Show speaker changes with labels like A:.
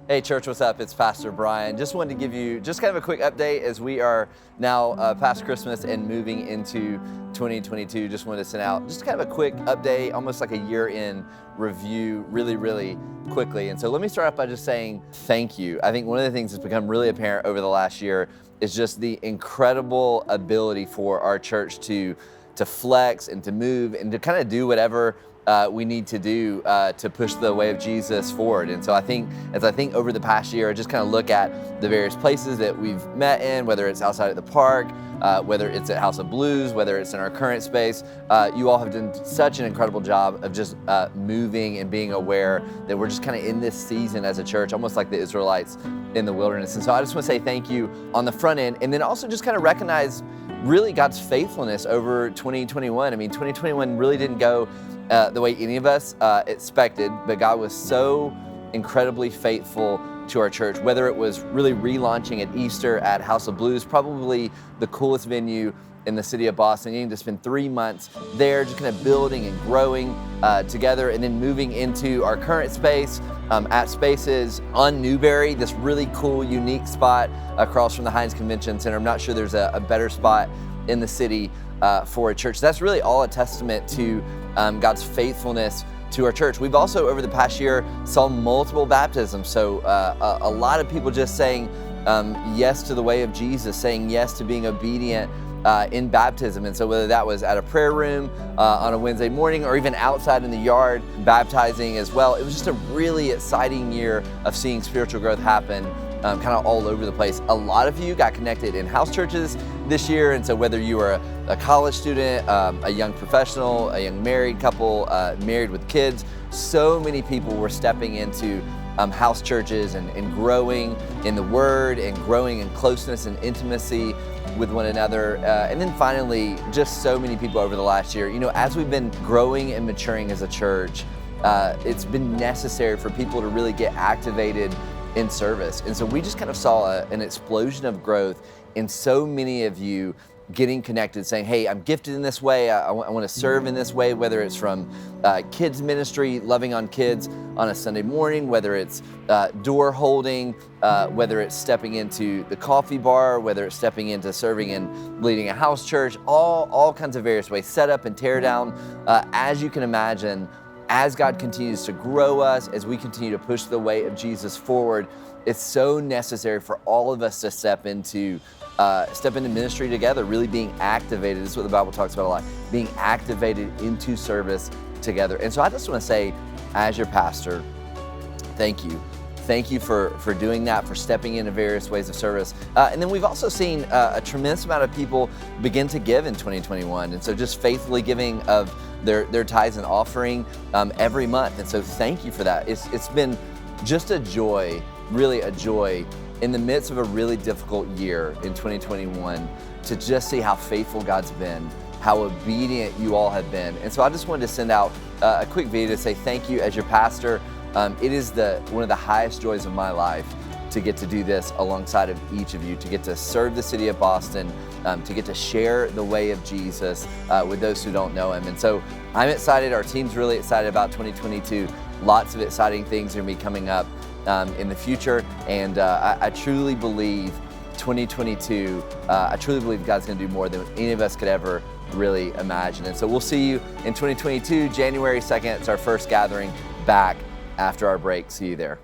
A: Hey church, what's up? It's Pastor Brian. Just wanted to give you just kind of a quick update as we are now past Christmas and moving into 2022. Just wanted to send out just kind of a quick update, almost like a year-in review really quickly. And so let me start off by just saying thank you. I think one of the things that's become really apparent over the last year is just the incredible ability for our church to flex and to move and to kind of do whatever we need to do to push the way of Jesus forward. And so I think over the past year, I just kind of look at the various places that we've met in, whether it's outside at the park, whether it's at House of Blues, whether it's in our current space, you all have done such an incredible job of just moving and being aware that we're just kind of in this season as a church, almost like the Israelites in the wilderness. And so I just want to say thank you on the front end, and then also just kind of recognize really God's faithfulness over 2021. I mean, 2021 really didn't go the way any of us expected, but God was so incredibly faithful to our church, whether it was really relaunching at Easter at House of Blues, probably the coolest venue in the city of Boston, getting to spend 3 months there, just kind of building and growing together, and then moving into our current space at Spaces on Newberry, this really cool, unique spot across from the Heinz Convention Center. I'm not sure there's a better spot in the city for a church. That's really all a testament to God's faithfulness to our church. We've also, over the past year, saw multiple baptisms. So a lot of people just saying yes to the way of Jesus, saying yes to being obedient in baptism. And so whether that was at a prayer room on a Wednesday morning or even outside in the yard baptizing as well, it was just a really exciting year of seeing spiritual growth happen kind of all over the place. A lot of you got connected in house churches this year, and so whether you were a college student, a young professional, a young married couple, married with kids, so many people were stepping into house churches and growing in the Word and growing in closeness and intimacy with one another. And then finally, just so many people over the last year, as we've been growing and maturing as a church, it's been necessary for people to really get activated in service. And so we just kind of saw an explosion of growth in so many of you getting connected, saying, hey, I'm gifted in this way, I want to serve in this way, whether it's from kids ministry, loving on kids on a Sunday morning, whether it's door holding, whether it's stepping into the coffee bar, whether it's stepping into serving and leading a house church, all kinds of various ways, set up and tear down. As you can imagine, as God continues to grow us, as we continue to push the way of Jesus forward, it's so necessary for all of us to step into ministry together, really being activated. This is what the Bible talks about a lot, being activated into service together. And so I just want to say, as your pastor, thank you. Thank you for doing that, for stepping into various ways of service. And then we've also seen a tremendous amount of people begin to give in 2021. And so just faithfully giving of their tithes and offering every month. And so thank you for that. It's been just a joy, really a joy in the midst of a really difficult year in 2021 to just see how faithful God's been, how obedient you all have been. And so I just wanted to send out a quick video to say thank you as your pastor. It is one of the highest joys of my life to get to do this alongside of each of you, to get to serve the city of Boston, to get to share the way of Jesus with those who don't know him. And so I'm excited, our team's really excited about 2022. Lots of exciting things are going to be coming up in the future. And I truly believe 2022, I truly believe God's going to do more than any of us could ever really imagine. And so we'll see you in 2022, January 2nd. It's our first gathering back after our break. See you there.